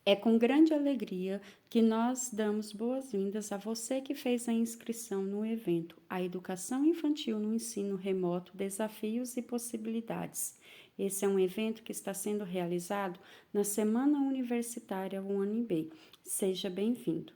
É com grande alegria que nós damos boas-vindas a você que fez a inscrição no evento A Educação Infantil no Ensino Remoto, Desafios e Possibilidades. Esse é um evento que está sendo realizado na Semana Universitária UNB. Seja bem-vindo.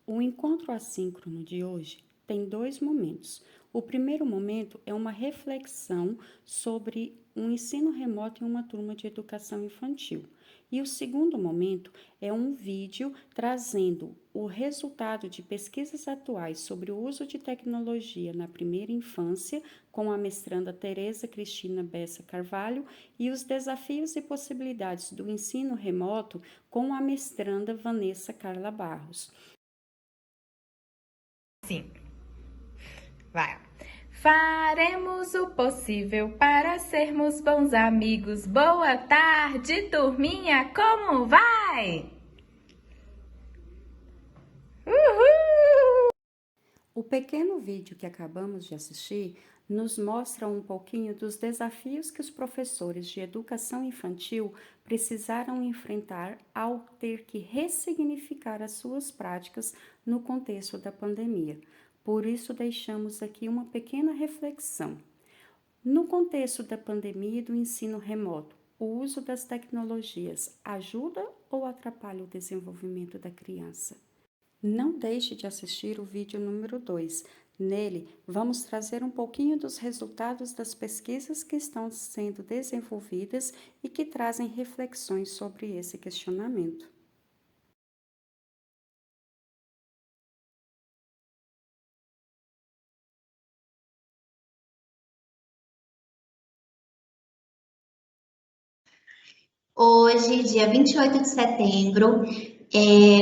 O encontro assíncrono de hoje tem dois momentos. O primeiro momento é uma reflexão sobre um ensino remoto em uma turma de educação infantil. E o segundo momento é um vídeo trazendo o resultado de pesquisas atuais sobre o uso de tecnologia na primeira infância, com a mestranda Tereza Cristina Bessa Carvalho, e os desafios e possibilidades do ensino remoto com a mestranda Vanessa Carla Barros. Sim. Vai. Faremos o possível para sermos bons amigos. Boa tarde, turminha, como vai? Uhul! O pequeno vídeo que acabamos de assistir nos mostra um pouquinho dos desafios que os professores de educação infantil precisaram enfrentar ao ter que ressignificar as suas práticas no contexto da pandemia. Por isso, deixamos aqui uma pequena reflexão. No contexto da pandemia e do ensino remoto, o uso das tecnologias ajuda ou atrapalha o desenvolvimento da criança? Não deixe de assistir o vídeo número 2. Nele, vamos trazer um pouquinho dos resultados das pesquisas que estão sendo desenvolvidas e que trazem reflexões sobre esse questionamento. Hoje, dia 28 de setembro,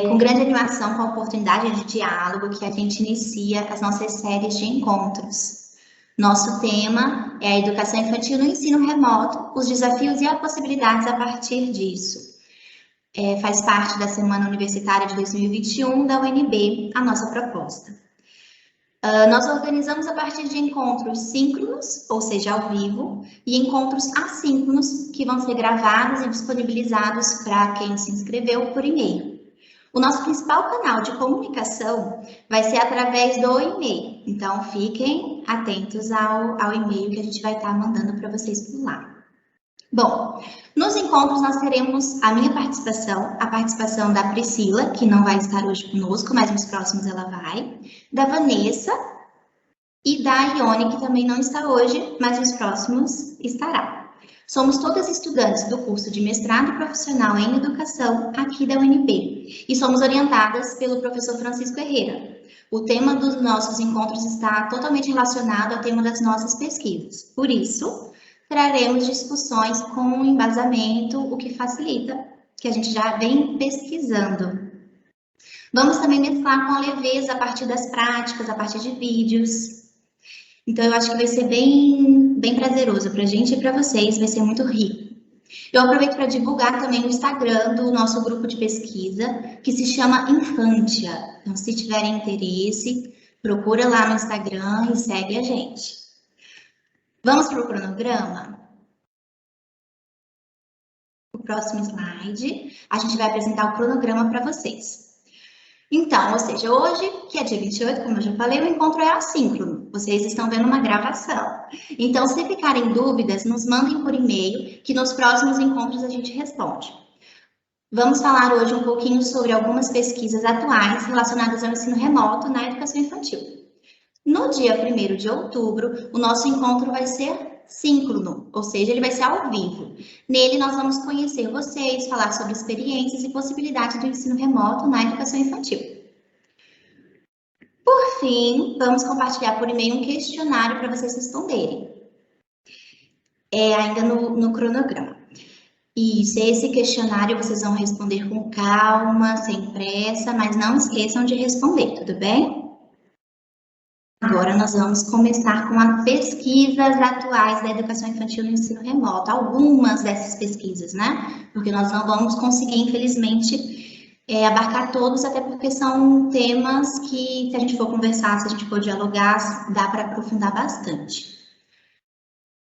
com grande animação, com a oportunidade de diálogo, que a gente inicia as nossas séries de encontros. Nosso tema é a educação infantil no ensino remoto, os desafios e as possibilidades a partir disso. Faz parte da Semana Universitária de 2021 da UNB, a nossa proposta. Nós organizamos a partir de encontros síncronos, ou seja, ao vivo, e encontros assíncronos, que vão ser gravados e disponibilizados para quem se inscreveu por e-mail. O nosso principal canal de comunicação vai ser através do e-mail, então fiquem atentos ao e-mail que a gente vai estar mandando para vocês por lá. Bom, nos encontros nós teremos a minha participação, a participação da Priscila, que não vai estar hoje conosco, mas nos próximos ela vai, da Vanessa e da Ione, que também não está hoje, mas nos próximos estará. Somos todas estudantes do curso de mestrado profissional em educação aqui da UNB e somos orientadas pelo professor Francisco Herrera. O tema dos nossos encontros está totalmente relacionado ao tema das nossas pesquisas. Por isso, traremos discussões com embasamento, o que facilita, que a gente já vem pesquisando. Vamos também mesclar com a leveza a partir das práticas, a partir de vídeos. Então, eu acho que vai ser bem prazeroso para a gente e para vocês, vai ser muito rico. Eu aproveito para divulgar também o Instagram do nosso grupo de pesquisa, que se chama Infantia. Então, se tiverem interesse, procura lá no Instagram e segue a gente. Vamos para o cronograma? O próximo slide, a gente vai apresentar o cronograma para vocês. Então, ou seja, hoje, que é dia 28, como eu já falei, o encontro é assíncrono. Vocês estão vendo uma gravação. Então, se ficarem dúvidas, nos mandem por e-mail, que nos próximos encontros a gente responde. Vamos falar hoje um pouquinho sobre algumas pesquisas atuais relacionadas ao ensino remoto na educação infantil. No dia 1º de outubro, o nosso encontro vai ser síncrono, ou seja, ele vai ser ao vivo. Nele, nós vamos conhecer vocês, falar sobre experiências e possibilidades do ensino remoto na educação infantil. Por fim, vamos compartilhar por e-mail um questionário para vocês responderem. Ainda no cronograma. Isso, esse questionário vocês vão responder com calma, sem pressa, mas não esqueçam de responder, tudo bem? Agora nós vamos começar com as pesquisas atuais da educação infantil no ensino remoto, algumas dessas pesquisas, né? Porque nós não vamos conseguir, infelizmente, abarcar todos, até porque são temas que, se a gente for conversar, se a gente for dialogar, dá para aprofundar bastante.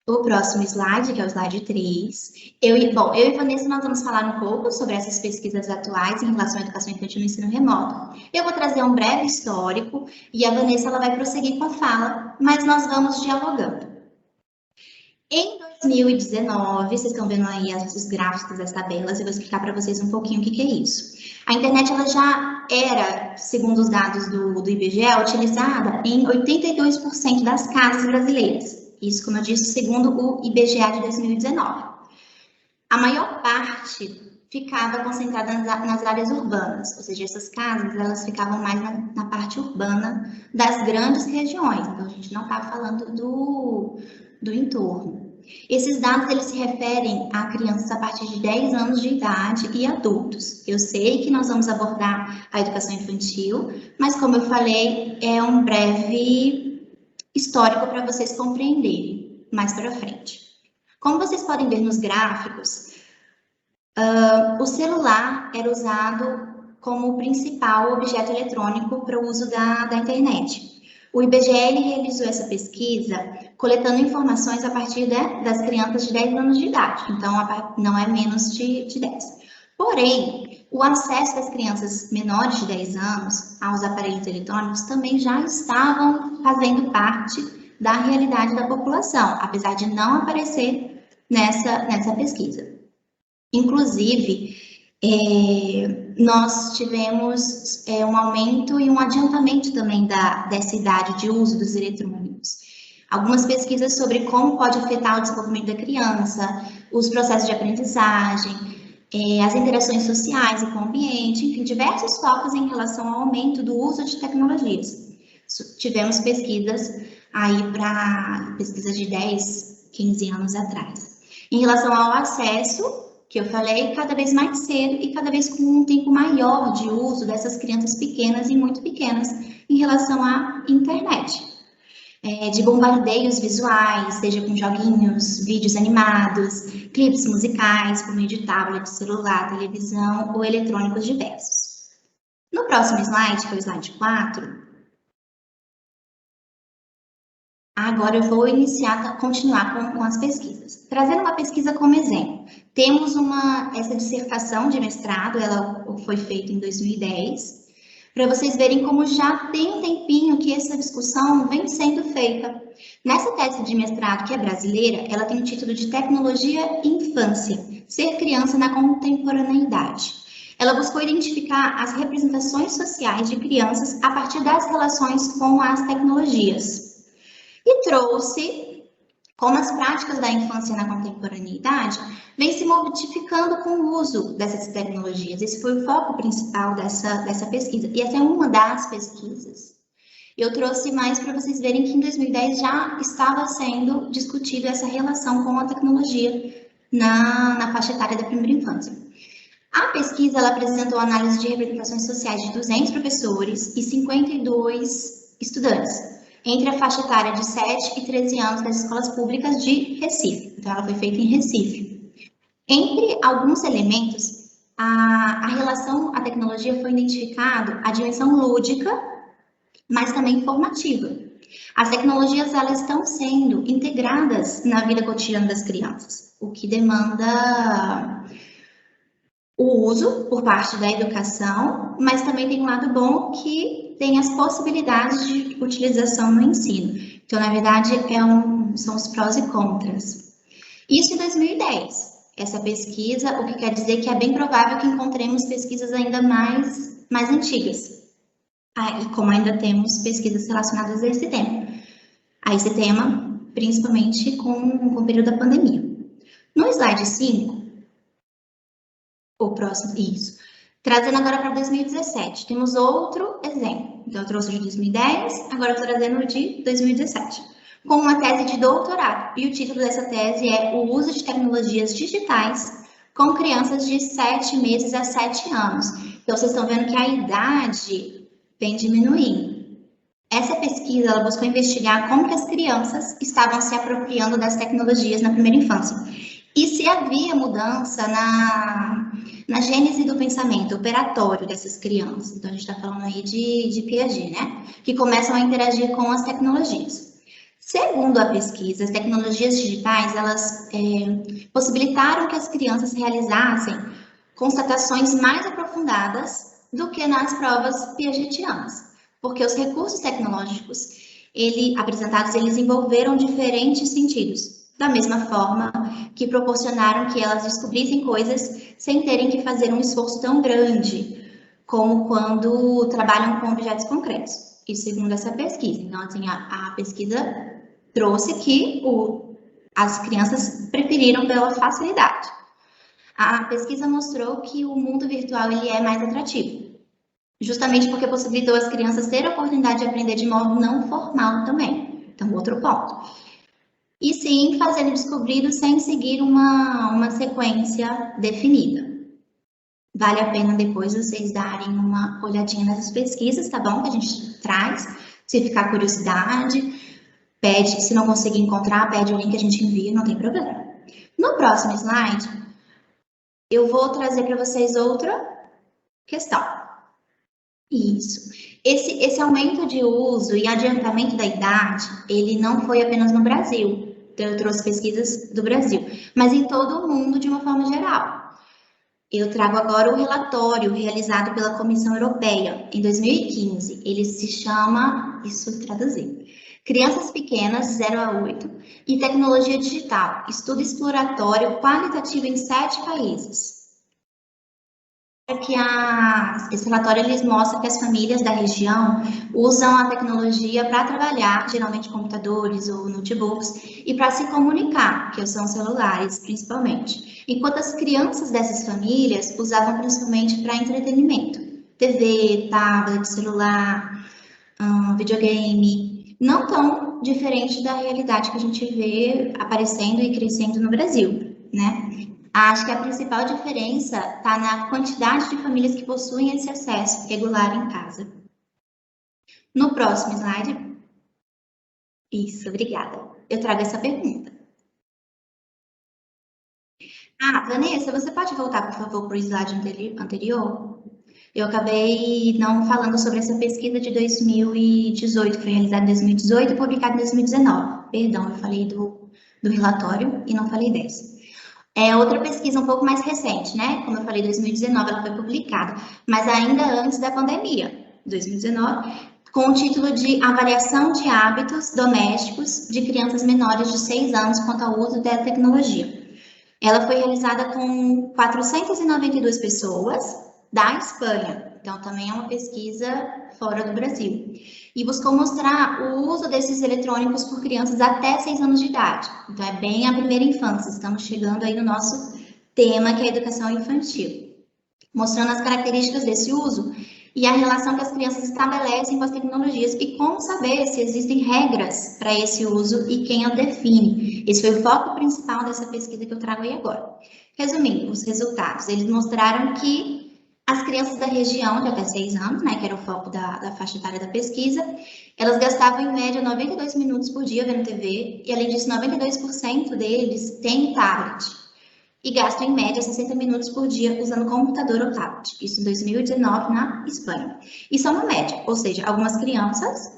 O próximo slide, que é o slide 3. Eu e Vanessa, nós vamos falar um pouco sobre essas pesquisas atuais em relação à educação infantil no ensino remoto. Eu vou trazer um breve histórico e a Vanessa ela vai prosseguir com a fala, mas nós vamos dialogando. Em 2019, vocês estão vendo aí os gráficos das tabelas, eu vou explicar para vocês um pouquinho o que é isso. A internet ela já era, segundo os dados do IBGE, utilizada em 82% das casas brasileiras. Isso, como eu disse, segundo o IBGE de 2019. A maior parte ficava concentrada nas áreas urbanas, ou seja, essas casas elas ficavam mais na parte urbana das grandes regiões. Então, a gente não está falando do entorno. Esses dados eles se referem a crianças a partir de 10 anos de idade e adultos. Eu sei que nós vamos abordar a educação infantil, mas como eu falei, é um breve histórico para vocês compreenderem mais para frente. Como vocês podem ver nos gráficos, o celular era usado como o principal objeto eletrônico para o uso da internet. O IBGE realizou essa pesquisa coletando informações a partir das crianças de 10 anos de idade, então não é menos de 10. Porém, o acesso das crianças menores de 10 anos aos aparelhos eletrônicos também já estavam fazendo parte da realidade da população, apesar de não aparecer nessa pesquisa. Inclusive, nós tivemos um aumento e um adiantamento também dessa idade de uso dos eletrônicos. Algumas pesquisas sobre como pode afetar o desenvolvimento da criança, os processos de aprendizagem, as interações sociais e com o ambiente, enfim, diversos focos em relação ao aumento do uso de tecnologias. Tivemos pesquisas aí para pesquisas de 10, 15 anos atrás. Em relação ao acesso, que eu falei, cada vez mais cedo e cada vez com um tempo maior de uso dessas crianças pequenas e muito pequenas em relação à internet. De bombardeios visuais, seja com joguinhos, vídeos animados, clipes musicais por meio de tablet, celular, televisão ou eletrônicos diversos. No próximo slide, que é o slide 4, agora eu vou continuar com as pesquisas. Trazendo uma pesquisa como exemplo, temos essa dissertação de mestrado, ela foi feita em 2010, para vocês verem como já tem um tempinho que essa discussão vem sendo feita. Nessa tese de mestrado, que é brasileira, ela tem o título de Tecnologia e Infância, Ser Criança na Contemporaneidade. Ela buscou identificar as representações sociais de crianças a partir das relações com as tecnologias. E trouxe como as práticas da infância na contemporaneidade vêm se modificando com o uso dessas tecnologias. Esse foi o foco principal dessa pesquisa. E essa é uma das pesquisas. Eu trouxe mais para vocês verem que em 2010 já estava sendo discutido essa relação com a tecnologia na faixa etária da primeira infância. A pesquisa ela apresentou análise de representações sociais de 200 professores e 52 estudantes, entre a faixa etária de 7 e 13 anos das escolas públicas de Recife. Então, ela foi feita em Recife. Entre alguns elementos, a relação à tecnologia foi identificado a dimensão lúdica, mas também informativa. As tecnologias elas estão sendo integradas na vida cotidiana das crianças, o que demanda o uso por parte da educação, mas também tem um lado bom que tem as possibilidades de utilização no ensino. Então, na verdade, são os prós e contras. Isso em 2010. Essa pesquisa, o que quer dizer que é bem provável que encontremos pesquisas ainda mais antigas. E como ainda temos pesquisas relacionadas a esse tema, principalmente com o período da pandemia. No slide 5, o próximo, isso. Trazendo agora para 2017, temos outro exemplo. Então, eu trouxe de 2010, agora eu estou trazendo de 2017, com uma tese de doutorado. E o título dessa tese é O Uso de Tecnologias Digitais com Crianças de 7 meses a 7 anos. Então, vocês estão vendo que a idade vem diminuindo. Essa pesquisa ela buscou investigar como que as crianças estavam se apropriando das tecnologias na primeira infância. E se havia mudança na gênese do pensamento operatório dessas crianças. Então, a gente está falando aí de Piaget, né? Que começam a interagir com as tecnologias. Segundo a pesquisa, as tecnologias digitais, elas possibilitaram que as crianças realizassem constatações mais aprofundadas do que nas provas piagetianas, porque os recursos tecnológicos apresentados, eles envolveram diferentes sentidos, da mesma forma que proporcionaram que elas descobrissem coisas sem terem que fazer um esforço tão grande, como quando trabalham com objetos concretos. Isso segundo essa pesquisa. Então, assim, a pesquisa trouxe que as crianças preferiram pela facilidade. A pesquisa mostrou que o mundo virtual ele é mais atrativo, justamente porque possibilitou as crianças terem a oportunidade de aprender de modo não formal também. Então, outro ponto. E sim, fazendo descobrido sem seguir uma sequência definida. Vale a pena depois vocês darem uma olhadinha nessas pesquisas, tá bom? Que a gente traz. Se ficar curiosidade, pede, se não conseguir encontrar, pede o link que a gente envia, não tem problema. No próximo slide, eu vou trazer para vocês outra questão. Isso. Esse aumento de uso e adiantamento da idade, ele não foi apenas no Brasil. Então, eu trouxe pesquisas do Brasil, mas em todo o mundo de uma forma geral. Eu trago agora o relatório realizado pela Comissão Europeia em 2015. Ele se chama, isso traduzir, Crianças Pequenas 0 a 8 e Tecnologia Digital, Estudo Exploratório Qualitativo em 7 países. Esse relatório eles mostra que as famílias da região usam a tecnologia para trabalhar, geralmente computadores ou notebooks, e para se comunicar, que são celulares principalmente. Enquanto as crianças dessas famílias usavam principalmente para entretenimento, TV, tablet, celular, videogame, não tão diferente da realidade que a gente vê aparecendo e crescendo no Brasil, né? Acho que a principal diferença está na quantidade de famílias que possuem esse acesso regular em casa. No próximo slide. Isso, obrigada. Eu trago essa pergunta. Vanessa, você pode voltar, por favor, para o slide anterior? Eu acabei não falando sobre essa pesquisa de 2018, que foi realizada em 2018 e publicada em 2019. Perdão, eu falei do relatório e não falei dessa. É outra pesquisa um pouco mais recente, né? Como eu falei, 2019 ela foi publicada, mas ainda antes da pandemia, 2019, com o título de Avaliação de Hábitos Domésticos de Crianças Menores de 6 anos quanto ao uso da tecnologia. Ela foi realizada com 492 pessoas da Espanha, então também é uma pesquisa fora do Brasil. E buscou mostrar o uso desses eletrônicos por crianças até 6 anos de idade. Então, é bem a primeira infância. Estamos chegando aí no nosso tema, que é a educação infantil. Mostrando as características desse uso e a relação que as crianças estabelecem com as tecnologias e como saber se existem regras para esse uso e quem a define. Esse foi o foco principal dessa pesquisa que eu trago aí agora. Resumindo, os resultados. Eles mostraram que as crianças da região de até 6 anos, né, que era o foco da faixa etária da pesquisa, elas gastavam em média 92 minutos por dia vendo TV, e além disso, 92% deles têm tablet, e gastam em média 60 minutos por dia usando computador ou tablet, isso em 2019 na Espanha. Isso é uma média, ou seja, algumas crianças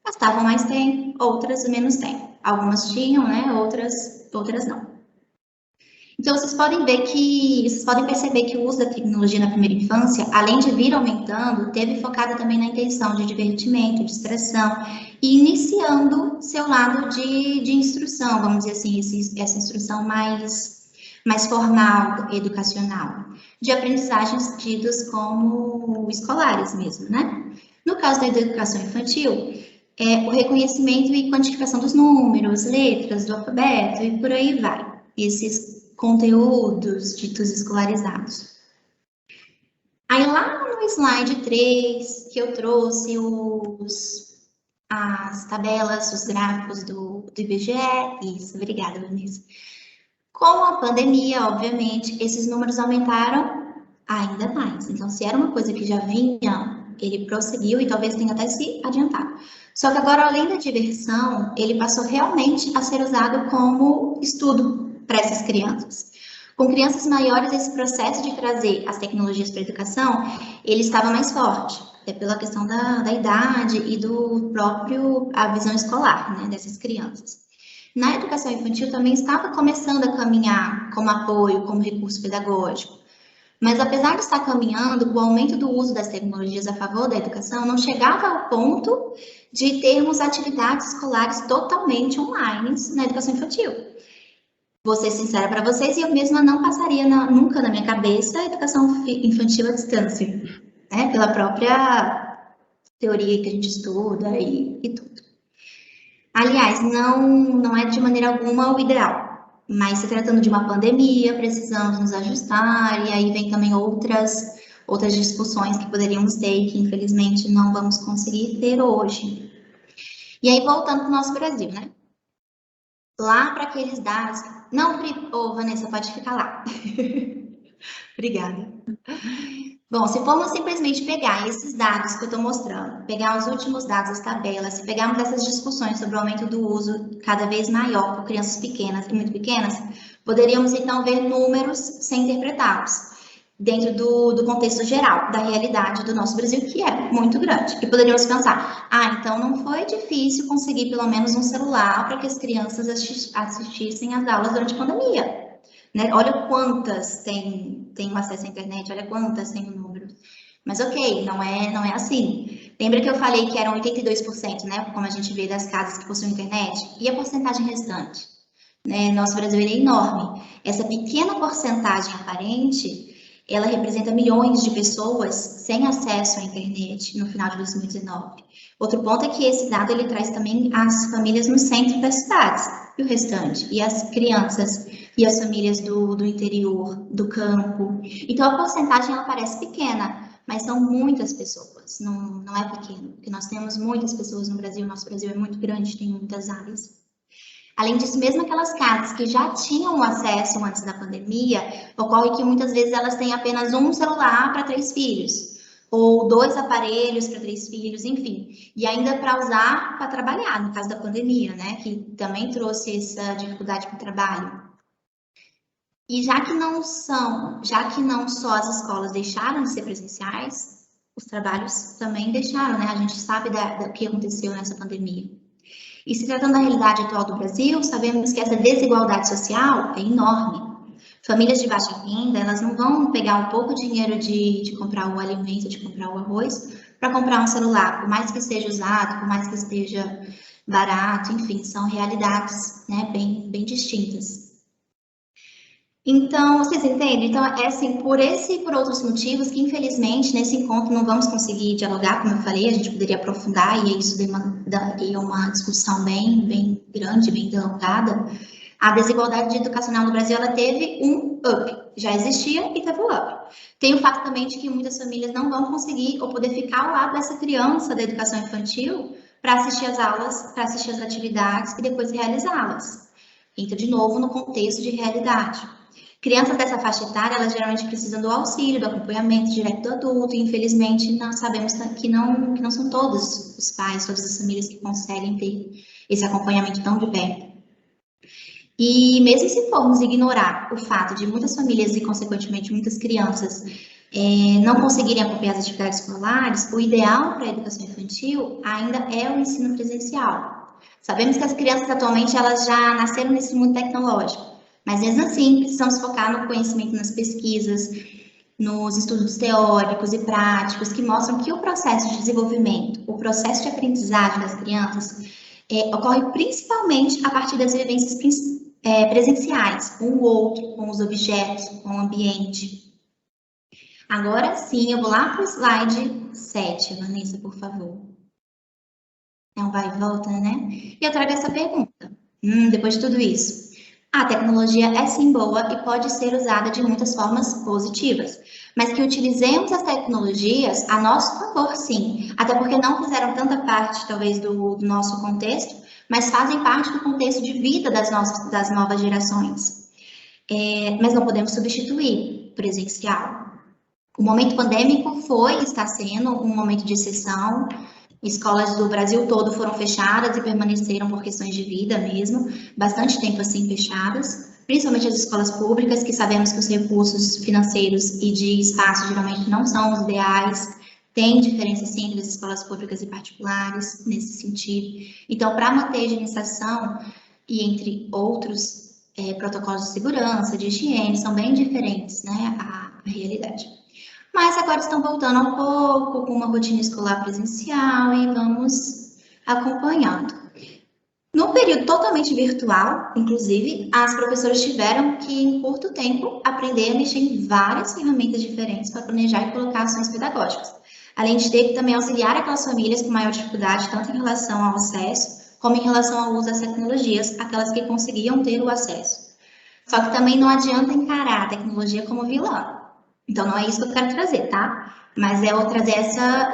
gastavam mais tempo, outras menos tempo. Algumas tinham, né, outras não. Então, vocês podem perceber que o uso da tecnologia na primeira infância, além de vir aumentando, teve focado também na intenção de divertimento, distração, e iniciando seu lado de instrução, vamos dizer assim, essa instrução mais formal, educacional, de aprendizagens tidas como escolares mesmo, né? No caso da educação infantil, o reconhecimento e quantificação dos números, letras, do alfabeto, e por aí vai. Esses conteúdos ditos escolarizados. Aí lá no slide 3, que eu trouxe as tabelas, os gráficos do IBGE, isso, obrigada, Vanessa. Com a pandemia, obviamente, esses números aumentaram ainda mais. Então, se era uma coisa que já vinha, ele prosseguiu e talvez tenha até se adiantado. Só que agora, além da diversão, ele passou realmente a ser usado como estudo para essas crianças. Com crianças maiores, esse processo de trazer as tecnologias para a educação, ele estava mais forte. até pela questão da idade e do próprio, a visão escolar, né, dessas crianças. Na educação infantil também estava começando a caminhar como apoio, como recurso pedagógico. Mas apesar de estar caminhando, o aumento do uso das tecnologias a favor da educação não chegava ao ponto de termos atividades escolares totalmente online na educação infantil. Vou ser sincera para vocês, eu mesma não passaria nunca na minha cabeça a educação infantil à distância, né? Pela própria teoria que a gente estuda e tudo. Aliás, não é de maneira alguma o ideal. Mas se tratando de uma pandemia, precisamos nos ajustar, e aí vem também outras discussões que poderíamos ter e que infelizmente não vamos conseguir ter hoje. E aí, voltando para o nosso Brasil, né? Lá para aqueles dados. Não, Vanessa, pode ficar lá. Obrigada. Bom, se formos simplesmente pegar esses dados que eu estou mostrando, pegar os últimos dados, as tabelas, se pegarmos essas discussões sobre o aumento do uso cada vez maior por crianças pequenas e muito pequenas, poderíamos então ver números sem interpretá-los dentro do contexto geral, da realidade do nosso Brasil, que é muito grande. E poderíamos pensar, então não foi difícil conseguir pelo menos um celular para que as crianças assistissem às aulas durante a pandemia. Né? Olha quantas têm acesso à internet, olha quantas têm o número. Mas ok, não é assim. Lembra que eu falei que eram 82%, né? Como a gente vê das casas que possuem internet? E a porcentagem restante? Né? Nosso Brasil é enorme. Essa pequena porcentagem aparente, ela representa milhões de pessoas sem acesso à internet no final de 2019. Outro ponto é que esse dado ele traz também as famílias no centro das cidades e o restante, e as crianças e as famílias do interior, do campo. Então, a porcentagem ela parece pequena, mas são muitas pessoas, não é pequeno, porque nós temos muitas pessoas no Brasil, nosso Brasil é muito grande, tem muitas áreas. Além disso, mesmo aquelas casas que já tinham acesso antes da pandemia, ocorre que muitas vezes elas têm apenas um celular para 3 filhos, ou 2 aparelhos para 3 filhos, enfim. E ainda para usar para trabalhar, no caso da pandemia, né, que também trouxe essa dificuldade para o trabalho. E já que não só as escolas deixaram de ser presenciais, os trabalhos também deixaram, né? A gente sabe do que aconteceu nessa pandemia. E se tratando da realidade atual do Brasil, sabemos que essa desigualdade social é enorme. Famílias de baixa renda, elas não vão pegar um pouco de dinheiro de comprar o alimento, de comprar o arroz, para comprar um celular, por mais que esteja usado, por mais que esteja barato, enfim, são realidades, né, bem distintas. Então, vocês entendem? Então, é assim, por esse e por outros motivos que, infelizmente, nesse encontro não vamos conseguir dialogar, como eu falei, a gente poderia aprofundar e isso daria uma discussão bem grande, bem delongada. A desigualdade educacional no Brasil, ela teve um up, já existia e teve um up. Tem o fato também de que muitas famílias não vão conseguir ou poder ficar ao lado dessa criança da educação infantil para assistir às aulas, para assistir às atividades e depois realizá-las. Entra de novo no contexto de realidade. Crianças dessa faixa etária, elas geralmente precisam do auxílio, do acompanhamento direto do adulto, e infelizmente nós sabemos que não são todos os pais, todas as famílias que conseguem ter esse acompanhamento tão de perto. E mesmo se formos ignorar o fato de muitas famílias e, consequentemente, muitas crianças não conseguirem acompanhar as atividades escolares, o ideal para a educação infantil ainda é o ensino presencial. Sabemos que as crianças atualmente elas já nasceram nesse mundo tecnológico. Mas, mesmo assim, precisamos focar no conhecimento nas pesquisas, nos estudos teóricos e práticos que mostram que o processo de desenvolvimento, o processo de aprendizagem das crianças ocorre principalmente a partir das vivências presenciais, com o outro, com os objetos, com o ambiente. Agora sim, eu vou lá para o slide 7, Vanessa, por favor. É um vai e volta, né? E eu trago essa pergunta. Depois de tudo isso. A tecnologia é sim boa e pode ser usada de muitas formas positivas, mas que utilizemos as tecnologias a nosso favor, sim, até porque não fizeram tanta parte, talvez, do nosso contexto, mas fazem parte do contexto de vida das novas gerações. Mas não podemos substituir presencial. O momento pandêmico está sendo um momento de exceção. Escolas do Brasil todo foram fechadas e permaneceram por questões de vida mesmo, bastante tempo assim fechadas, principalmente as escolas públicas, que sabemos que os recursos financeiros e de espaço geralmente não são os ideais, Tem diferença, sim, entre as escolas públicas e particulares, nesse sentido. Então, para manter a higienização, e entre outros protocolos de segurança, de higiene, são bem diferentes, né, a realidade. Mas agora estão voltando um pouco com uma rotina escolar presencial e vamos acompanhando. No período totalmente virtual, inclusive, as professoras tiveram que, em curto tempo, aprender a mexer em várias ferramentas diferentes para planejar e colocar ações pedagógicas. Além de ter que também auxiliar aquelas famílias com maior dificuldade, tanto em relação ao acesso, como em relação ao uso das tecnologias, aquelas que conseguiam ter o acesso. Só que também não adianta encarar a tecnologia como vilã. Então, não é isso que eu quero trazer, tá? Mas é eu trazer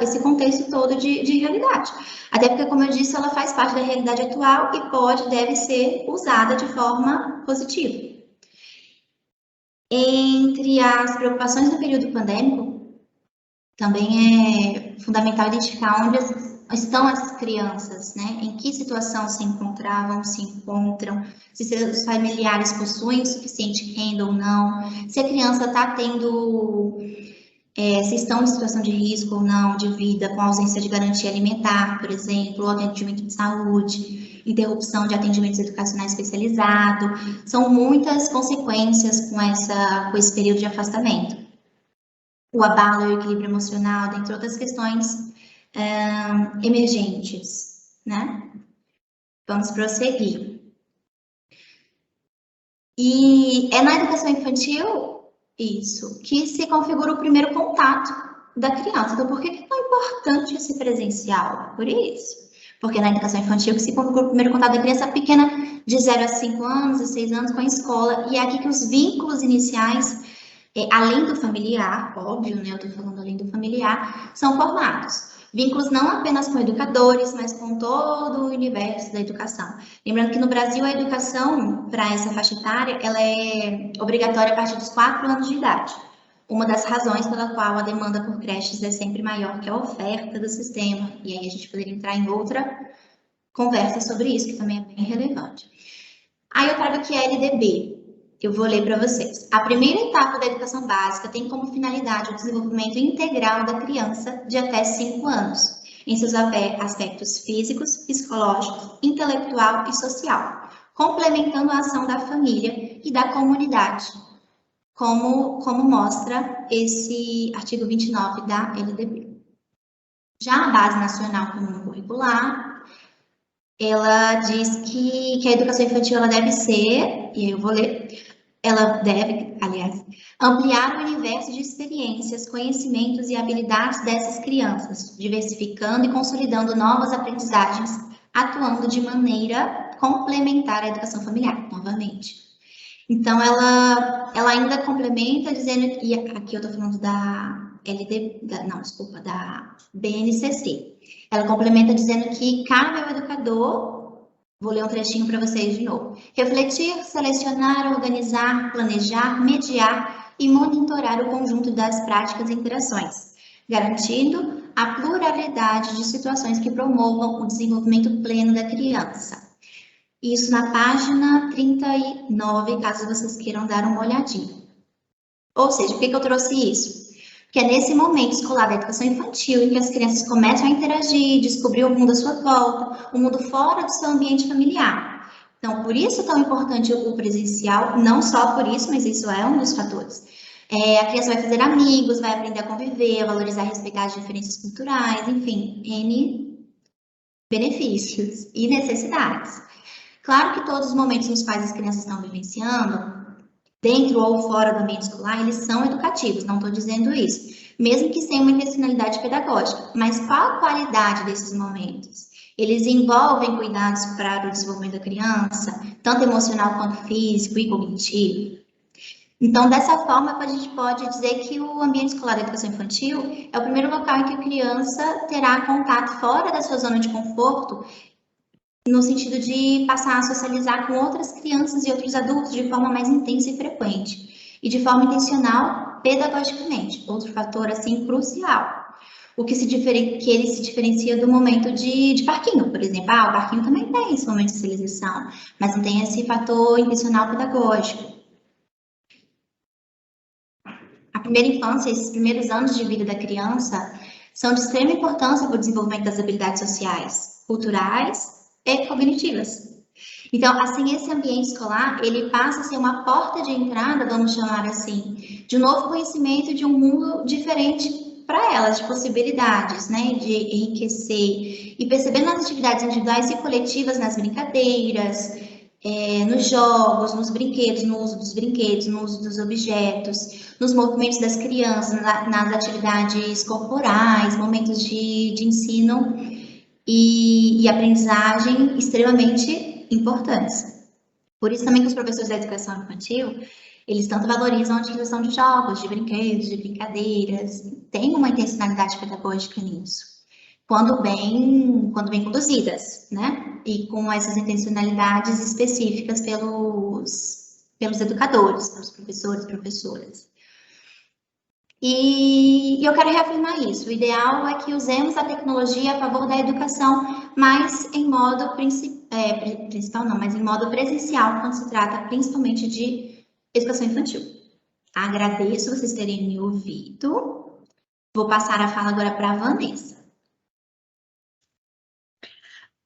esse contexto todo de realidade. Até porque, como eu disse, ela faz parte da realidade atual e pode, deve ser usada de forma positiva. Entre as preocupações do período pandêmico, também é fundamental identificar onde estão as crianças, né? Em que situação se encontravam, se encontram, se seus familiares possuem o suficiente renda ou não, se a criança está tendo, se estão em situação de risco ou não, de vida, com ausência de garantia alimentar, por exemplo, ou atendimento de saúde, interrupção de atendimentos educacionais especializados. São muitas consequências com esse período de afastamento. O abalo e o equilíbrio emocional, dentre outras questões emergentes, né? Vamos prosseguir. E é na educação infantil, isso, que se configura o primeiro contato da criança. Então, por que é tão importante esse presencial? Por isso. Porque na educação infantil que se configura o primeiro contato da criança pequena de 0 a 5 anos, a 6 anos com a escola. E é aqui que os vínculos iniciais, além do familiar, óbvio, né? Eu estou falando além do familiar, são formados. Vínculos não apenas com educadores, mas com todo o universo da educação. Lembrando que no Brasil a educação para essa faixa etária, ela é obrigatória a partir dos 4 anos de idade. Uma das razões pela qual a demanda por creches é sempre maior que a oferta do sistema. E aí a gente poderia entrar em outra conversa sobre isso, que também é bem relevante. Aí eu trago aqui a LDB. Eu vou ler para vocês. A primeira etapa da educação básica tem como finalidade o desenvolvimento integral da criança de até 5 anos, em seus aspectos físicos, psicológicos, intelectual e social, complementando a ação da família e da comunidade, como mostra esse artigo 29 da LDB. Já a Base Nacional Comum Curricular, ela diz que a educação infantil ela deve ser, e eu vou ler, ela deve, aliás, ampliar o universo de experiências, conhecimentos e habilidades dessas crianças, diversificando e consolidando novas aprendizagens, atuando de maneira complementar à educação familiar, novamente. Então, ela ainda complementa dizendo, e aqui eu estou falando da da BNCC. Ela complementa dizendo que cabe ao educador, vou ler um trechinho para vocês de novo, refletir, selecionar, organizar, planejar, mediar e monitorar o conjunto das práticas e interações, garantindo a pluralidade de situações que promovam o desenvolvimento pleno da criança. Isso na página 39, caso vocês queiram dar uma olhadinha. Ou seja, por que eu trouxe isso? Porque é nesse momento escolar da educação infantil em que as crianças começam a interagir, descobrir o mundo à sua volta, o mundo fora do seu ambiente familiar. Então, por isso é tão importante o presencial, não só por isso, mas isso é um dos fatores. A criança vai fazer amigos, vai aprender a conviver, a valorizar e respeitar as diferenças culturais, enfim, N benefícios e necessidades. Claro que todos os momentos nos quais as crianças estão vivenciando, dentro ou fora do ambiente escolar, eles são educativos, não estou dizendo isso, mesmo que sem uma intencionalidade pedagógica. Mas qual a qualidade desses momentos? Eles envolvem cuidados para o desenvolvimento da criança, tanto emocional quanto físico e cognitivo. Então, dessa forma, a gente pode dizer que o ambiente escolar da educação infantil é o primeiro local em que a criança terá contato fora da sua zona de conforto, no sentido de passar a socializar com outras crianças e outros adultos de forma mais intensa e frequente, e de forma intencional, pedagogicamente, outro fator, assim, crucial. O que ele se diferencia do momento de parquinho, por exemplo. O parquinho também tem esse momento de socialização, mas não tem esse fator intencional pedagógico. A primeira infância, esses primeiros anos de vida da criança, são de extrema importância para o desenvolvimento das habilidades sociais, culturais e cognitivas. Então, assim, esse ambiente escolar, ele passa a ser uma porta de entrada, vamos chamar assim, de um novo conhecimento de um mundo diferente para elas, de possibilidades, né, de enriquecer e perceber nas atividades individuais e coletivas, nas brincadeiras, nos jogos, nos brinquedos, no uso dos brinquedos, no uso dos objetos, nos movimentos das crianças, nas atividades corporais, momentos de ensino e aprendizagem extremamente importantes. Por isso também que os professores da educação infantil, eles tanto valorizam a utilização de jogos, de brinquedos, de brincadeiras, tem uma intencionalidade pedagógica nisso. Quando bem conduzidas, né? E com essas intencionalidades específicas pelos educadores, pelos professores, professoras. E eu quero reafirmar isso. O ideal é que usemos a tecnologia a favor da educação, mas em modo principal não, mas em modo presencial, quando se trata principalmente de educação infantil. Agradeço vocês terem me ouvido. Vou passar a fala agora para a Vanessa.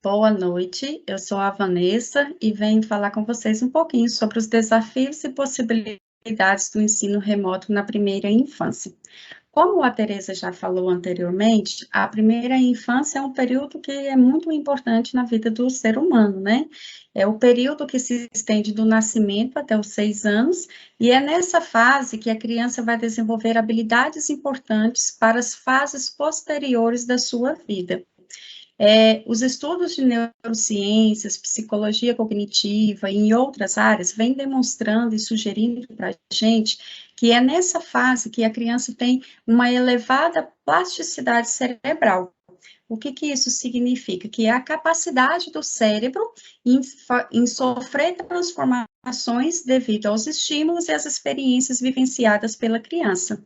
Boa noite, eu sou a Vanessa e venho falar com vocês um pouquinho sobre os desafios e possibilidades do ensino remoto na primeira infância. Como a Teresa já falou anteriormente, a primeira infância é um período que é muito importante na vida do ser humano, né? É o período que se estende do nascimento até os 6 anos, e é nessa fase que a criança vai desenvolver habilidades importantes para as fases posteriores da sua vida. Os estudos de neurociências, psicologia cognitiva e em outras áreas vêm demonstrando e sugerindo para a gente que é nessa fase que a criança tem uma elevada plasticidade cerebral. O que isso significa? Que é a capacidade do cérebro em sofrer transformações devido aos estímulos e às experiências vivenciadas pela criança.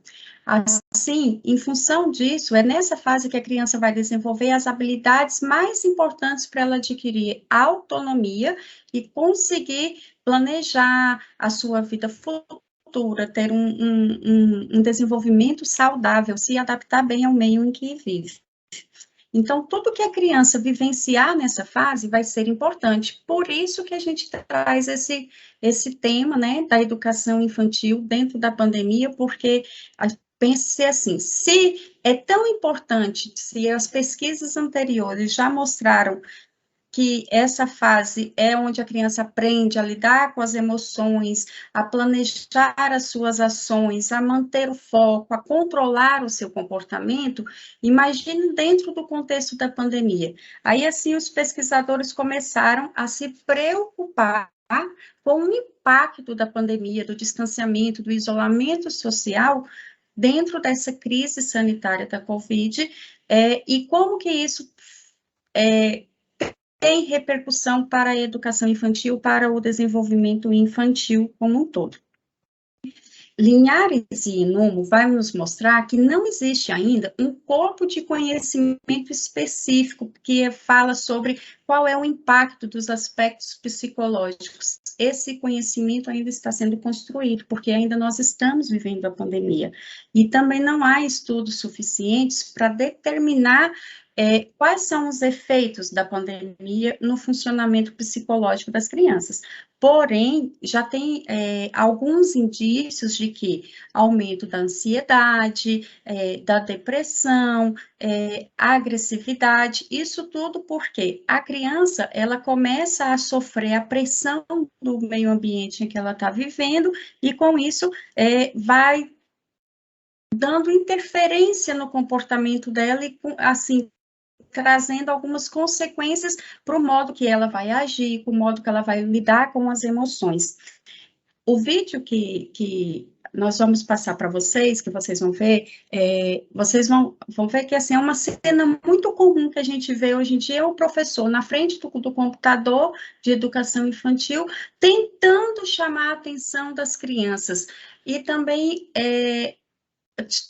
Assim, em função disso, é nessa fase que a criança vai desenvolver as habilidades mais importantes para ela adquirir autonomia e conseguir planejar a sua vida futura, ter um desenvolvimento saudável, se adaptar bem ao meio em que vive. Então, tudo que a criança vivenciar nessa fase vai ser importante. Por isso que a gente traz esse tema, né, da educação infantil dentro da pandemia, porque pense assim, se é tão importante, se as pesquisas anteriores já mostraram que essa fase é onde a criança aprende a lidar com as emoções, a planejar as suas ações, a manter o foco, a controlar o seu comportamento, imagine dentro do contexto da pandemia. Aí, assim, os pesquisadores começaram a se preocupar com o impacto da pandemia, do distanciamento, do isolamento social, dentro dessa crise sanitária da Covid, e como que isso tem repercussão para a educação infantil, para o desenvolvimento infantil como um todo. Linhares e Inumo vai nos mostrar que não existe ainda um corpo de conhecimento específico que fala sobre qual é o impacto dos aspectos psicológicos. Esse conhecimento ainda está sendo construído, porque ainda nós estamos vivendo a pandemia. E também não há estudos suficientes para determinar quais são os efeitos da pandemia no funcionamento psicológico das crianças. Porém, já tem alguns indícios de que aumento da ansiedade, da depressão, agressividade, isso tudo porque a criança, ela começa a sofrer a pressão do meio ambiente em que ela está vivendo, e com isso vai dando interferência no comportamento dela e, assim, trazendo algumas consequências para o modo que ela vai agir, para o modo que ela vai lidar com as emoções. O vídeo que nós vamos passar para vocês, que vocês vão ver, vocês vão ver que assim, é uma cena muito comum que a gente vê hoje em dia, é o professor na frente do computador de educação infantil, tentando chamar a atenção das crianças, e também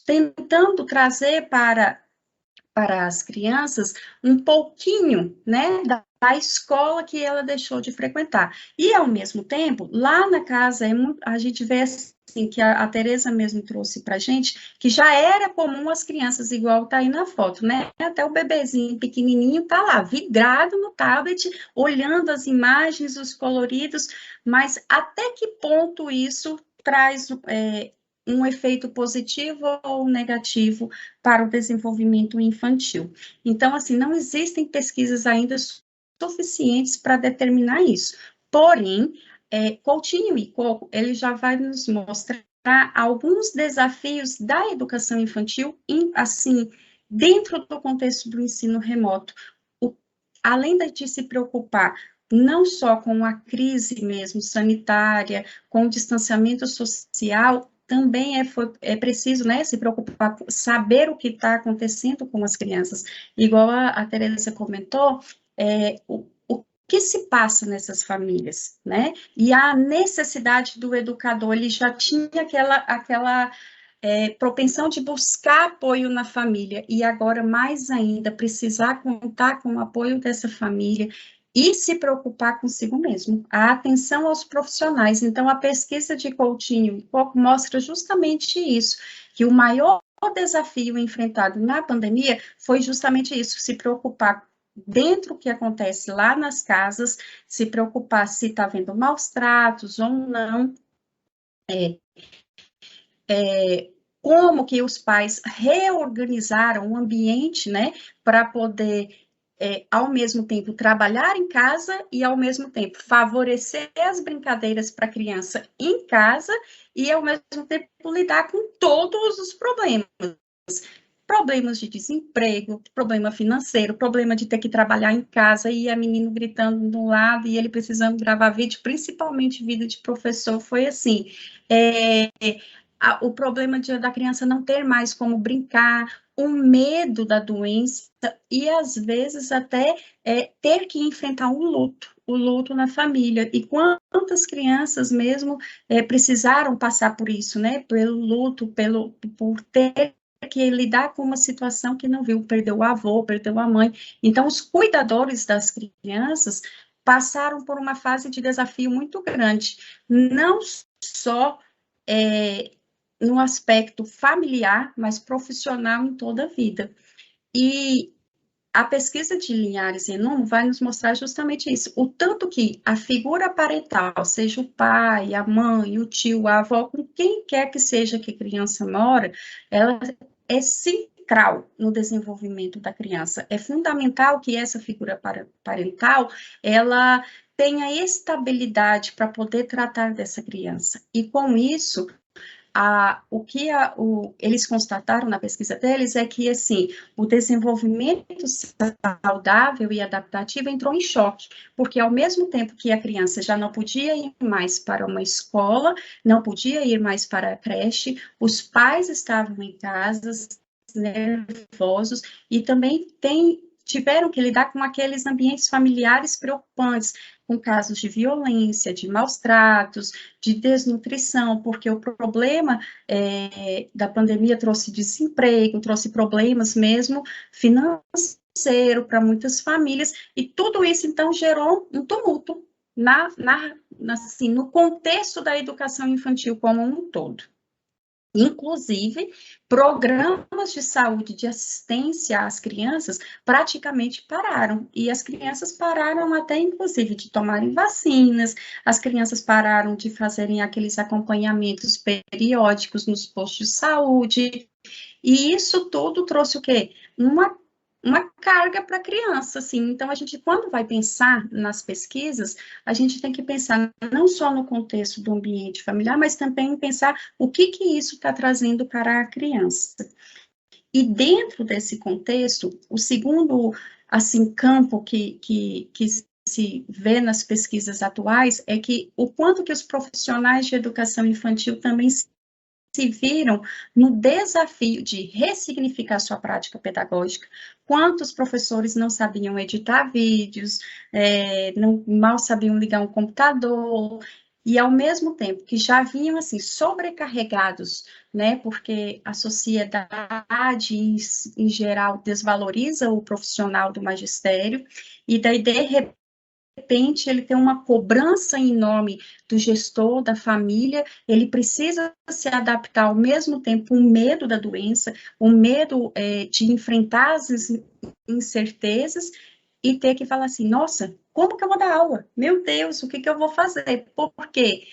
tentando trazer para para as crianças um pouquinho, né, da escola que ela deixou de frequentar. E, ao mesmo tempo, lá na casa, a gente vê assim, que a Tereza mesmo trouxe para a gente, que já era comum as crianças, igual está aí na foto, né? Até o bebezinho pequenininho está lá, vidrado no tablet, olhando as imagens, os coloridos, mas até que ponto isso traz um efeito positivo ou negativo para o desenvolvimento infantil? Então, assim, não existem pesquisas ainda suficientes para determinar isso. Porém, Coutinho e Coco, ele já vai nos mostrar alguns desafios da educação infantil, assim, dentro do contexto do ensino remoto. Além de se preocupar não só com a crise mesmo sanitária, com o distanciamento social, também é preciso, né, se preocupar, saber o que está acontecendo com as crianças. Igual a Teresa comentou, o que se passa nessas famílias, né? E a necessidade do educador, ele já tinha aquela propensão de buscar apoio na família, e agora mais ainda, precisar contar com o apoio dessa família e se preocupar consigo mesmo. A atenção aos profissionais. Então, a pesquisa de Coutinho e Coco mostra justamente isso, que o maior desafio enfrentado na pandemia foi justamente isso, se preocupar dentro do que acontece lá nas casas, se preocupar se está havendo maus tratos ou não, como que os pais reorganizaram o ambiente, né, para poder, ao mesmo tempo, trabalhar em casa e, ao mesmo tempo, favorecer as brincadeiras para a criança em casa e, ao mesmo tempo, lidar com todos os problemas de desemprego, problema financeiro, problema de ter que trabalhar em casa e a menina gritando do lado e ele precisando gravar vídeo, principalmente vida de professor, foi assim, o problema da criança não ter mais como brincar, o medo da doença e, às vezes, até ter que enfrentar o luto na família. E quantas crianças mesmo precisaram passar por isso, né? Pelo luto, por ter que lidar com uma situação que não viu, perdeu o avô, perdeu a mãe. Então, os cuidadores das crianças passaram por uma fase de desafio muito grande, não só no aspecto familiar, mas profissional em toda a vida. E a pesquisa de Linhares e Nuno vai nos mostrar justamente isso, o tanto que a figura parental, seja o pai, a mãe, o tio, a avó, com quem quer que seja que a criança mora, ela é central no desenvolvimento da criança. É fundamental que essa figura parental, ela tenha estabilidade para poder tratar dessa criança. E com isso, o que eles constataram na pesquisa deles é que, assim, o desenvolvimento saudável e adaptativo entrou em choque, porque ao mesmo tempo que a criança já não podia ir mais para uma escola, não podia ir mais para a creche, os pais estavam em casa nervosos e também tiveram que lidar com aqueles ambientes familiares preocupantes, com casos de violência, de maus tratos, de desnutrição, porque o problema da pandemia trouxe desemprego, trouxe problemas mesmo financeiro para muitas famílias, e tudo isso, então, gerou um tumulto assim, no contexto da educação infantil como um todo. Inclusive, programas de saúde, de assistência às crianças, praticamente pararam. E as crianças pararam até, inclusive, de tomarem vacinas, as crianças pararam de fazerem aqueles acompanhamentos periódicos nos postos de saúde. E isso tudo trouxe o quê? Uma carga para a criança, assim. Então, a gente, quando vai pensar nas pesquisas, a gente tem que pensar não só no contexto do ambiente familiar, mas também pensar o que isso está trazendo para a criança. E dentro desse contexto, o segundo, assim, campo que se vê nas pesquisas atuais é que o quanto que os profissionais de educação infantil também se viram no desafio de ressignificar sua prática pedagógica. Quantos professores não sabiam editar vídeos, mal sabiam ligar um computador, e ao mesmo tempo que já vinham assim sobrecarregados, né, porque a sociedade em geral desvaloriza o profissional do magistério, e daí de repente ele tem uma cobrança enorme do gestor, da família, ele precisa se adaptar ao mesmo tempo o medo da doença, o medo de enfrentar as incertezas e ter que falar assim, nossa, como que eu vou dar aula? Meu Deus, o que que eu vou fazer? Por quê?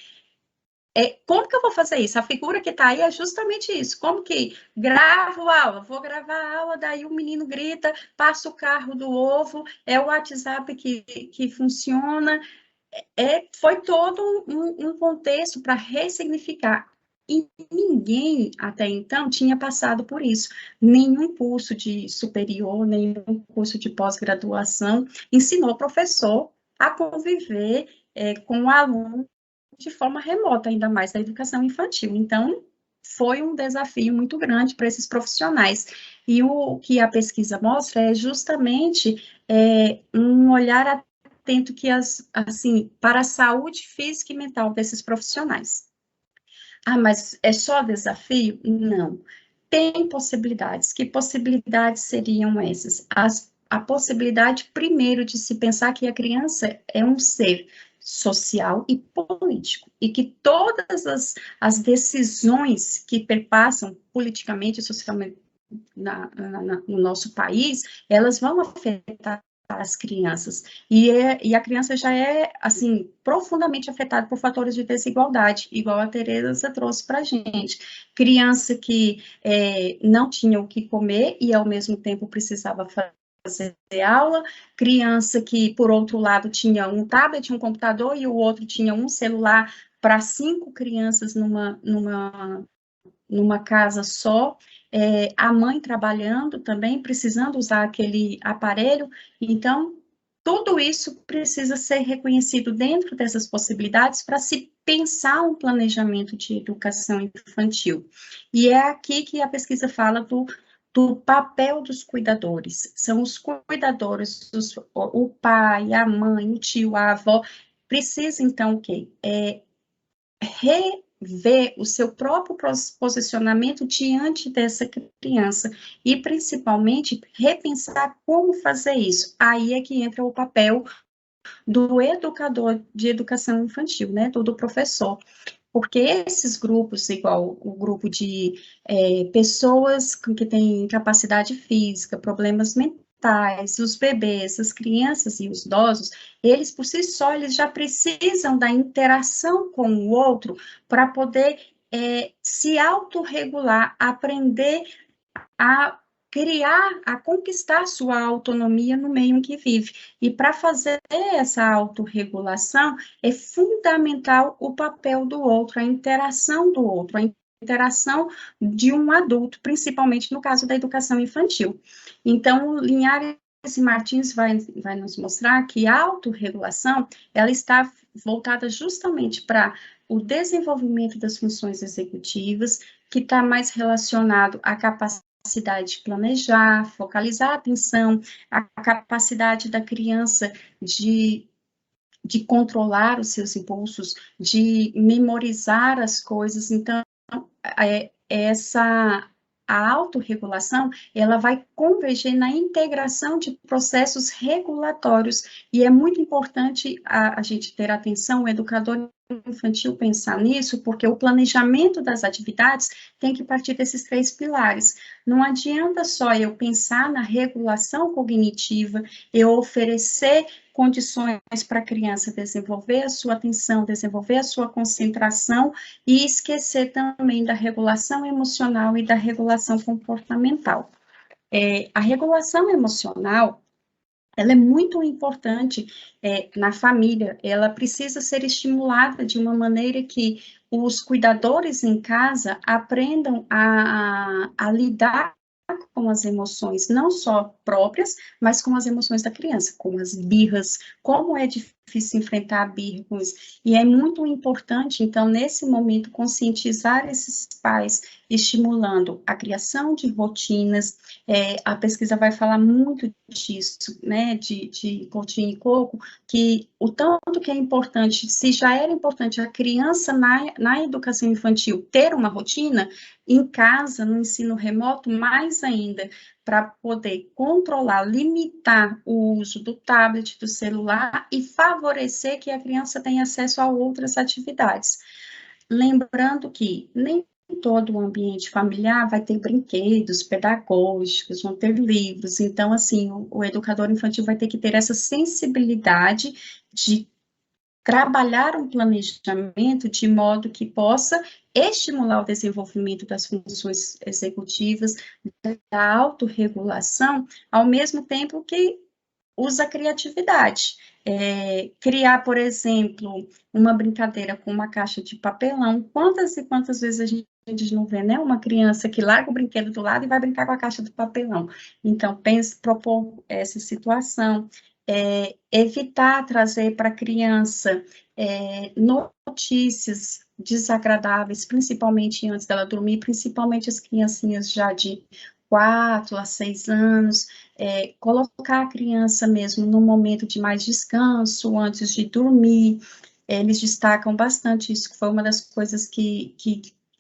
Como que eu vou fazer isso? A figura que está aí é justamente isso. Como que gravo aula? Vou gravar a aula, daí o menino grita, passa o carro do ovo, é o WhatsApp que funciona. Foi todo um contexto para ressignificar. E ninguém, até então, tinha passado por isso. Nenhum curso de superior, nenhum curso de pós-graduação ensinou o professor a conviver com o aluno de forma remota, ainda mais da educação infantil. Então, foi um desafio muito grande para esses profissionais. E o que a pesquisa mostra é justamente um olhar atento que assim, para a saúde física e mental desses profissionais. Ah, mas é só desafio? Não. Tem possibilidades. Que possibilidades seriam essas? A possibilidade, primeiro, de se pensar que a criança é um ser social e político, e que todas as decisões que perpassam politicamente e socialmente no nosso país, elas vão afetar as crianças, e a criança já é, assim, profundamente afetada por fatores de desigualdade, igual a Tereza trouxe para a gente. Criança que não tinha o que comer e, ao mesmo tempo, precisava fazer aula, criança que, por outro lado, tinha um tablet, um computador, e o outro tinha um celular para 5 crianças numa casa só, a mãe trabalhando também, precisando usar aquele aparelho, então, tudo isso precisa ser reconhecido dentro dessas possibilidades para se pensar um planejamento de educação infantil. E é aqui que a pesquisa fala do papel dos cuidadores. São os cuidadores, o pai, a mãe, o tio, a avó, precisa, então, o quê? Rever o seu próprio posicionamento diante dessa criança e, principalmente, repensar como fazer isso. Aí é que entra o papel do educador de educação infantil, né, do professor. Porque esses grupos, igual o grupo de pessoas que têm incapacidade física, problemas mentais, os bebês, as crianças e os idosos, eles por si só, eles já precisam da interação com o outro para poder se autorregular, aprender a criar, a conquistar sua autonomia no meio em que vive. E para fazer essa autorregulação, é fundamental o papel do outro, a interação do outro, a interação de um adulto, principalmente no caso da educação infantil. Então, Linhares e Martins vai nos mostrar que a autorregulação, ela está voltada justamente para o desenvolvimento das funções executivas, que está mais relacionado à capacidade de planejar, focalizar a atenção, a capacidade da criança de controlar os seus impulsos, de memorizar as coisas. Então, a autorregulação, ela vai converger na integração de processos regulatórios, e é muito importante a gente ter atenção, o educador infantil pensar nisso, porque o planejamento das atividades tem que partir desses 3 pilares. Não adianta só eu pensar na regulação cognitiva, eu oferecer condições para a criança desenvolver a sua atenção, desenvolver a sua concentração e esquecer também da regulação emocional e da regulação comportamental. A regulação emocional, ela é muito importante na família, ela precisa ser estimulada de uma maneira que os cuidadores em casa aprendam a lidar com as emoções, não só próprias, mas com as emoções da criança, com as birras, como é difícil difícil enfrentar birra com isso. E é muito importante, então, nesse momento, conscientizar esses pais, estimulando a criação de rotinas. A pesquisa vai falar muito disso, né, de Coutinho e Coco, que o tanto que é importante, se já era importante a criança na educação infantil ter uma rotina, em casa, no ensino remoto, mais ainda, para poder controlar, limitar o uso do tablet, do celular e favorecer que a criança tenha acesso a outras atividades. Lembrando que nem todo o ambiente familiar vai ter brinquedos pedagógicos, vão ter livros, então, assim, o educador infantil vai ter que ter essa sensibilidade de trabalhar um planejamento de modo que possa estimular o desenvolvimento das funções executivas, da autorregulação, ao mesmo tempo que usa a criatividade. Criar, por exemplo, uma brincadeira com uma caixa de papelão. Quantas e quantas vezes a gente não vê, né? Uma criança que larga o brinquedo do lado e vai brincar com a caixa de papelão. Então, propor essa situação. Evitar trazer para a criança notícias desagradáveis, principalmente antes dela dormir, principalmente as criancinhas já de 4 a 6 anos, colocar a criança mesmo no momento de mais descanso, antes de dormir. Eles destacam bastante isso, que foi uma das coisas que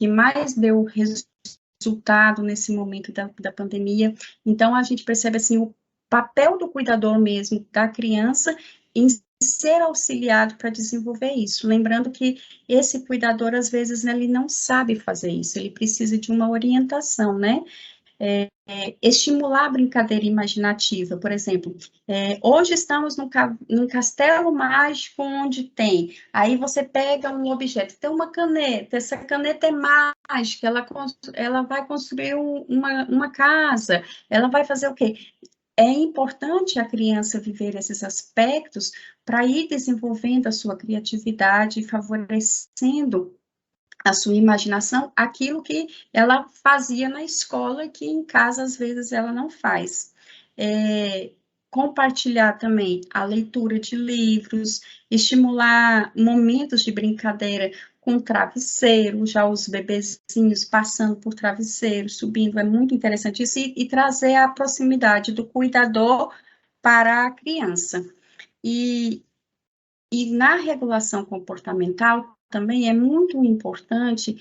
mais deu resultado nesse momento da pandemia. Então, a gente percebe, assim, o papel do cuidador mesmo, da criança, em ser auxiliado para desenvolver isso. Lembrando que esse cuidador, às vezes, ele não sabe fazer isso, ele precisa de uma orientação, né? Estimular a brincadeira imaginativa, por exemplo, hoje estamos num castelo mágico onde tem, aí você pega um objeto, tem uma caneta, essa caneta é mágica, ela vai construir uma casa, ela vai fazer o quê? É importante a criança viver esses aspectos para ir desenvolvendo a sua criatividade e favorecendo a sua imaginação, aquilo que ela fazia na escola e que em casa, às vezes, ela não faz. Compartilhar também a leitura de livros, estimular momentos de brincadeira com travesseiro, já os bebezinhos passando por travesseiro, subindo, é muito interessante isso, e trazer a proximidade do cuidador para a criança. E na regulação comportamental também é muito importante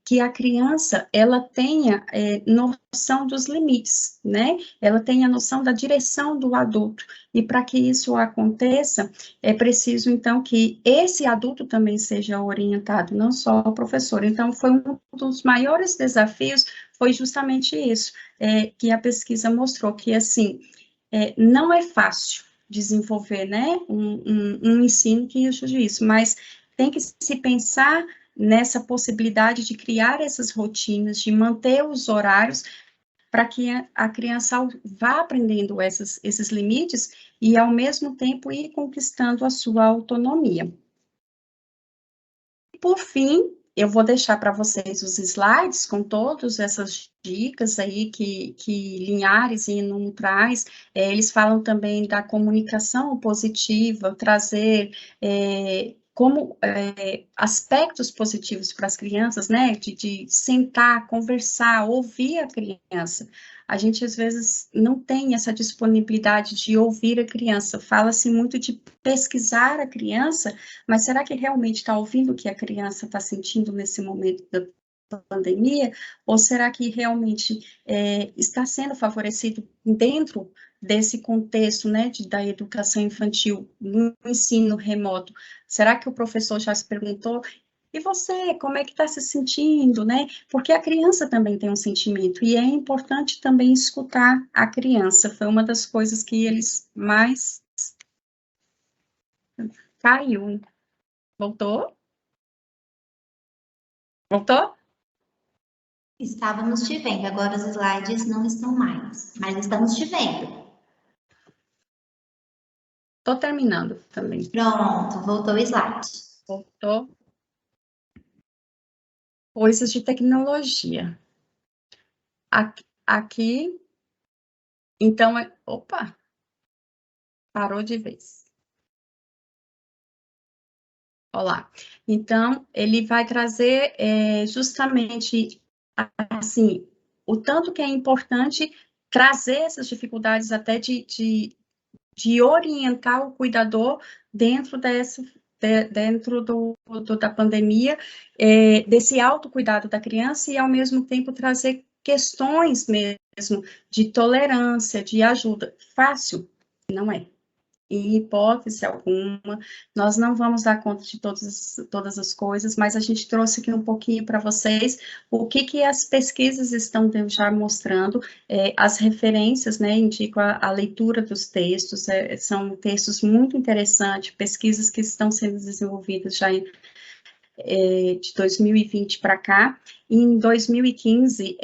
que a criança ela tenha noção dos limites, né? Ela tenha noção da direção do adulto. E para que isso aconteça, é preciso então que esse adulto também seja orientado, não só o professor. Então, foi um dos maiores desafios, foi justamente isso, que a pesquisa mostrou que assim não é fácil desenvolver, né, um ensino que ajude isso, mas tem que se pensar nessa possibilidade de criar essas rotinas, de manter os horários, para que a criança vá aprendendo esses limites e, ao mesmo tempo, ir conquistando a sua autonomia. Por fim, eu vou deixar para vocês os slides com todas essas dicas aí que Linhares e Inum traz. Eles falam também da comunicação positiva, trazer como aspectos positivos para as crianças, né, de sentar, conversar, ouvir a criança. A gente, às vezes, não tem essa disponibilidade de ouvir a criança, fala-se muito de pesquisar a criança, mas será que realmente está ouvindo o que a criança está sentindo nesse momento da pandemia? Ou será que realmente está sendo favorecido dentro desse contexto, né, da educação infantil, no ensino remoto? Será que o professor já se perguntou, e você, como é que está se sentindo, né? Porque a criança também tem um sentimento, e é importante também escutar a criança. Foi uma das coisas que eles mais caiu. Voltou? Voltou? Estávamos te vendo, agora os slides não estão mais, mas estamos te vendo. Estou terminando também. Pronto, voltou o slide. Voltou. Coisas de tecnologia. Aqui, então, opa, parou de vez. Olá. Então, ele vai trazer justamente, assim, o tanto que é importante trazer essas dificuldades até de orientar o cuidador dentro dentro da pandemia, desse autocuidado da criança e, ao mesmo tempo, trazer questões mesmo de tolerância, de ajuda. Fácil? Não é. Em hipótese alguma, nós não vamos dar conta de todas as coisas, mas a gente trouxe aqui um pouquinho para vocês o que as pesquisas estão já mostrando, as referências, né, indico a leitura dos textos, são textos muito interessantes, pesquisas que estão sendo desenvolvidas já de 2020 para cá. Em 2015,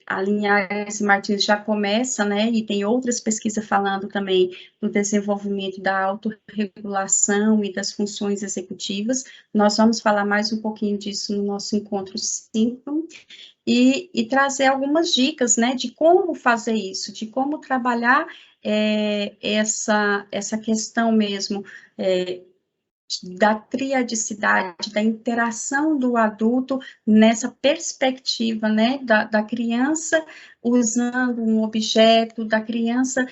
a Linhares e Martins já começa, né, e tem outras pesquisas falando também do desenvolvimento da autorregulação e das funções executivas. Nós vamos falar mais um pouquinho disso no nosso encontro 5 e trazer algumas dicas, né, de como fazer isso, de como trabalhar essa questão mesmo, da triadicidade, da interação do adulto nessa perspectiva, né, da criança usando um objeto, da criança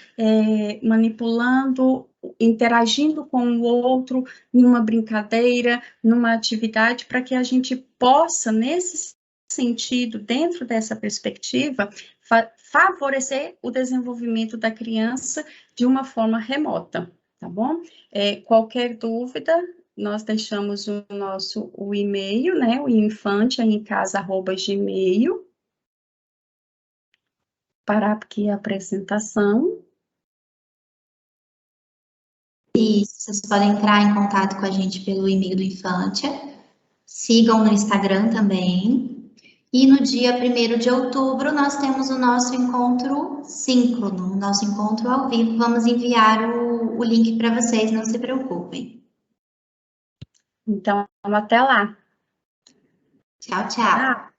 manipulando, interagindo com o outro numa brincadeira, numa atividade, para que a gente possa, nesse sentido, dentro dessa perspectiva, favorecer o desenvolvimento da criança de uma forma remota, tá bom? Qualquer dúvida, nós deixamos o e-mail, né, o infanteemcasa@gmail, para aqui a apresentação. E vocês podem entrar em contato com a gente pelo e-mail do Infância. Sigam no Instagram também. E no dia 1º de outubro, nós temos o nosso encontro síncrono, o nosso encontro ao vivo. Vamos enviar o link para vocês, não se preocupem. Então, até lá. Tchau, tchau.